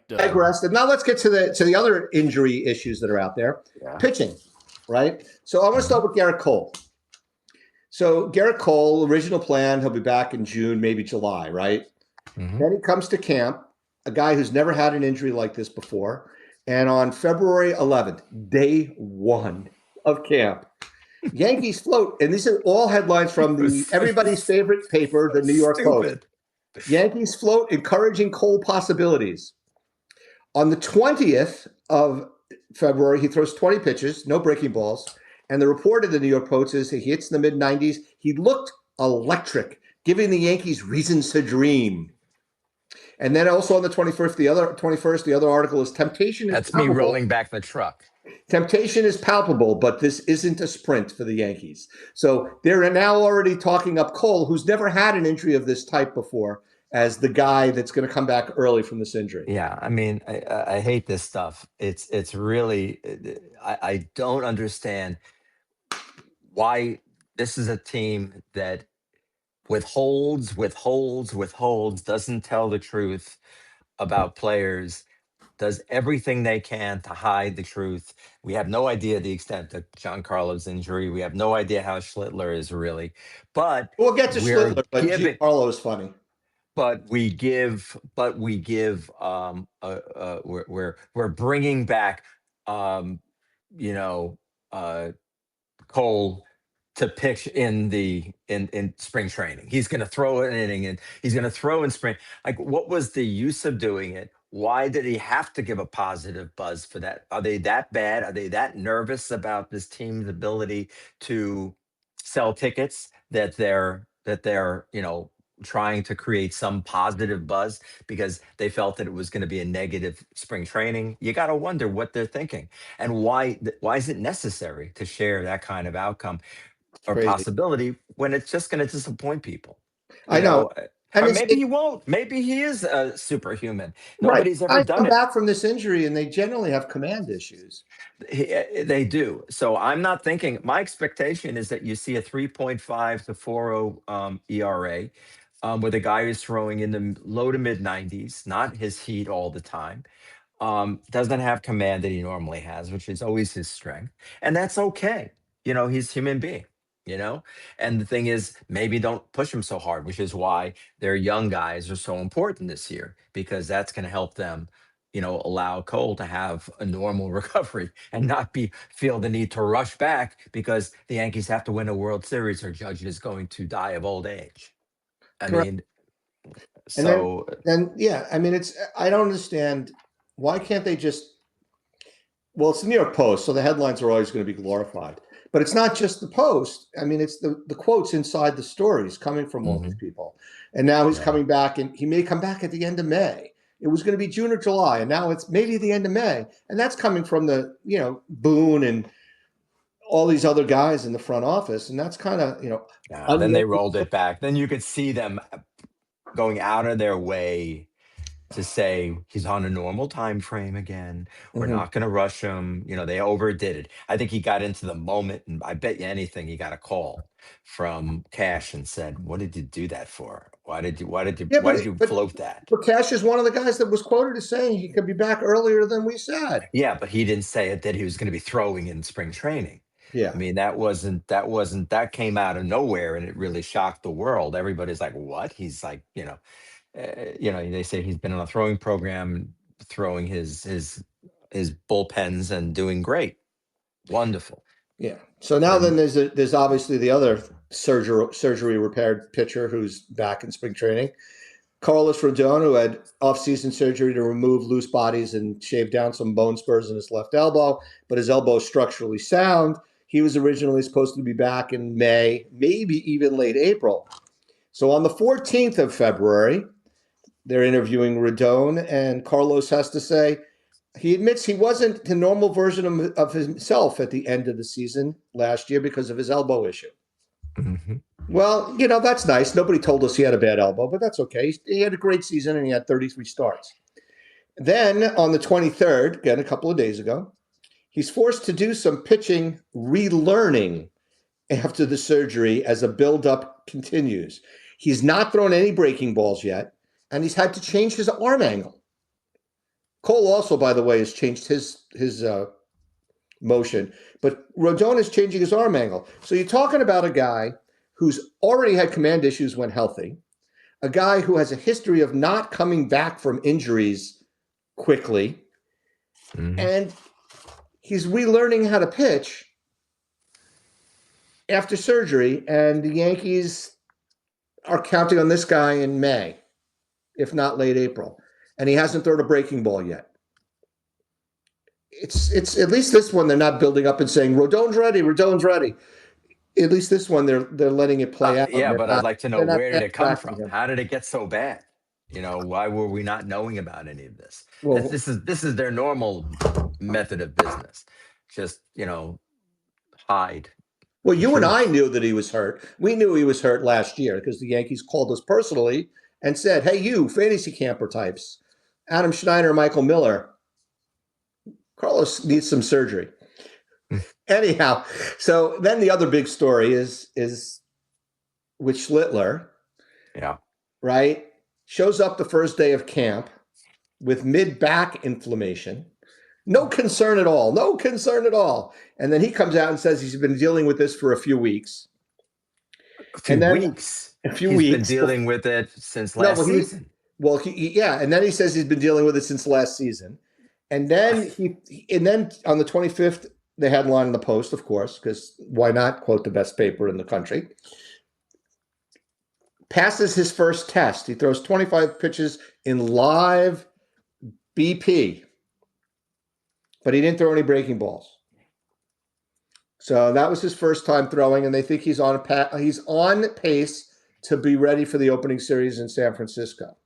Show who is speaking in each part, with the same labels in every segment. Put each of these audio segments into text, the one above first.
Speaker 1: Digressed. And now let's get to the other injury issues that are out there.
Speaker 2: Yeah.
Speaker 1: Pitching, right? So I'm going to start with Garrett Cole. So Garrett Cole, original plan, he'll be back in June, maybe July, right? Then he comes to camp, a guy who's never had an injury like this before. And on February 11th, day one of camp, Yankees float. And these are all headlines from everybody's favorite paper, the New York Post. Yankees float encouraging Cole possibilities. On the 20th of February, he throws 20 pitches, no breaking balls. And the report of the New York Post is he hits in the mid-90s. He looked electric, giving the Yankees reasons to dream. And then also on the 21st, the other article is temptation is
Speaker 2: That's
Speaker 1: palpable.
Speaker 2: me rolling back the truck.
Speaker 1: Temptation is palpable, but this isn't a sprint for the Yankees. So they're now already talking up Cole, who's never had an injury of this type before, as the guy that's going to come back early from this injury.
Speaker 2: Yeah, I mean, I hate this stuff. It's really, I don't understand why this is a team that withholds, doesn't tell the truth about players, does everything they can to hide the truth. We have no idea the extent of Giancarlo's injury. We have no idea how Schlittler is really, but
Speaker 1: we'll get to Schlittler, but
Speaker 2: giving,
Speaker 1: Giancarlo is funny.
Speaker 2: But we give, we're bringing back, you know, Cole to pitch in spring training. He's going to throw an inning and he's going to throw in spring. Like, what was the use of doing it? Why did he have to give a positive buzz for that? Are they that bad? Are they that nervous about this team's ability to sell tickets that they're trying to create some positive buzz because they felt that it was going to be a negative spring training? You got to wonder what they're thinking and why is it necessary to share that kind of outcome or possibility when it's just going to disappoint people?
Speaker 1: I know.
Speaker 2: Or maybe he won't. Maybe he is a superhuman. Nobody's ever done it.
Speaker 1: Come back from this injury, and they generally have command issues.
Speaker 2: They do. So I'm not thinking. My expectation is that you see a 3.5 to 4.0 ERA with a guy who's throwing in the low to mid 90s, not his heat all the time. Doesn't have command that he normally has, which is always his strength, and that's okay. He's a human being. And the thing is, maybe don't push him so hard, which is why their young guys are so important this year, because that's going to help them, allow Cole to have a normal recovery and not feel the need to rush back because the Yankees have to win a World Series or Judge is going to die of old age. I mean, so.
Speaker 1: And then, I mean, I don't understand. Why can't they just, well, it's the New York Post, so the headlines are always going to be glorified. But it's not just the Post. I mean, it's the quotes inside the stories coming from all these people. And now he's coming back, and he may come back at the end of May. It was going to be June or July, and now it's maybe the end of May. And that's coming from the, Boone and all these other guys in the front office. And that's kind of,
Speaker 2: then they rolled it back. Then you could see them going out of their way to say he's on a normal time frame again. We're not going to rush him. They overdid it. I think he got into the moment, and I bet you anything he got a call from Cash and said, "What did you do that for? Why did you float that?"
Speaker 1: But Cash is one of the guys that was quoted as saying he could be back earlier than we said.
Speaker 2: Yeah, but he didn't say it that he was going to be throwing in spring training.
Speaker 1: Yeah.
Speaker 2: I mean, that came out of nowhere, and it really shocked the world. Everybody's like, "What?" He's like, they say he's been on a throwing program, throwing his bullpens and doing great. Wonderful.
Speaker 1: Yeah. So now then there's obviously the other surgery repaired pitcher who's back in spring training. Carlos Rodon, who had off-season surgery to remove loose bodies and shave down some bone spurs in his left elbow, but his elbow is structurally sound. He was originally supposed to be back in May, maybe even late April. So on the 14th of February, they're interviewing Rodon, and Carlos has to say he admits he wasn't the normal version of himself at the end of the season last year because of his elbow issue.
Speaker 2: Mm-hmm.
Speaker 1: Well, that's nice. Nobody told us he had a bad elbow, but that's okay. He had a great season, and he had 33 starts. Then on the 23rd, again, a couple of days ago, he's forced to do some pitching relearning after the surgery as a buildup continues. He's not thrown any breaking balls yet, and he's had to change his arm angle. Cole also, by the way, has changed his motion, but Rodon is changing his arm angle. So you're talking about a guy who's already had command issues when healthy, a guy who has a history of not coming back from injuries quickly, and he's relearning how to pitch after surgery, and the Yankees are counting on this guy in May, if not late April, and he hasn't thrown a breaking ball yet. It's at least this one they're not building up and saying Rodon's ready, Rodon's ready. At least this one they're letting it play out.
Speaker 2: Yeah, but I'd like to know, where did it come
Speaker 1: fast-tracking
Speaker 2: from?
Speaker 1: him.
Speaker 2: How did it get so bad? Why were we not knowing about any of this?
Speaker 1: Well,
Speaker 2: This is their normal method of business. Just, hide
Speaker 1: well,
Speaker 2: the
Speaker 1: you and
Speaker 2: truth.
Speaker 1: I knew that he was hurt. We knew he was hurt last year because the Yankees called us personally and said, "Hey, you fantasy camper types, Adam Schneider, Michael Miller, Carlos needs some surgery." Anyhow, so then the other big story is with Schlittler.
Speaker 2: Yeah.
Speaker 1: Right? Shows up the first day of camp with mid-back inflammation. No concern at all. No concern at all. And then he comes out and says he's been dealing with this for a few weeks.
Speaker 2: A few weeks. He's been dealing with it since last season.
Speaker 1: And then he says he's been dealing with it since last season. And then on the 25th, the headline in the Post, of course, because why not quote the best paper in the country? Passes his first test. He throws 25 pitches in live BP, but he didn't throw any breaking balls. So that was his first time throwing, and they think he's on pace to be ready for the opening series in San Francisco.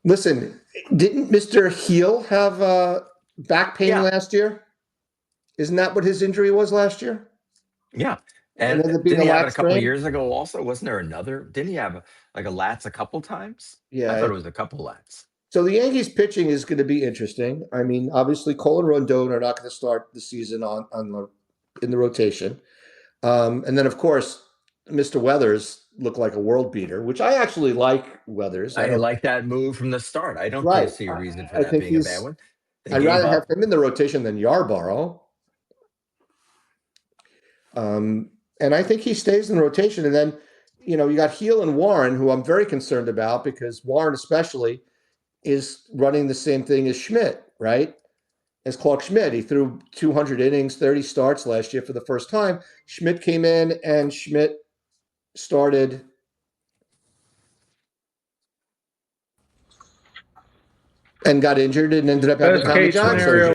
Speaker 1: Listen, didn't Mr. Heel have back pain last year? Isn't that what his injury was last year?
Speaker 2: Yeah.
Speaker 1: And
Speaker 2: And didn't he have it a couple of years ago also? Wasn't there another? Didn't he have a lats a couple times?
Speaker 1: Yeah.
Speaker 2: I thought it was a couple lats.
Speaker 1: So the Yankees pitching is going to be interesting. I mean, obviously Cole and Rodon are not going to start the season in the rotation. And then, of course, Mr. Weathers looked like a world beater, which I actually like Weathers.
Speaker 2: I like that move from the start. I don't see a reason for
Speaker 1: I
Speaker 2: that
Speaker 1: think
Speaker 2: being a bad one.
Speaker 1: I'd rather have him in the rotation than Yarborough. And I think he stays in the rotation. And then, you got Heel and Warren, who I'm very concerned about because Warren especially is running the same thing as Schmidt, right? As Clark Schmidt. He threw 200 innings, 30 starts last year for the first time. Schmidt came in and Schmidt started and got injured and ended up having Tommy John surgery.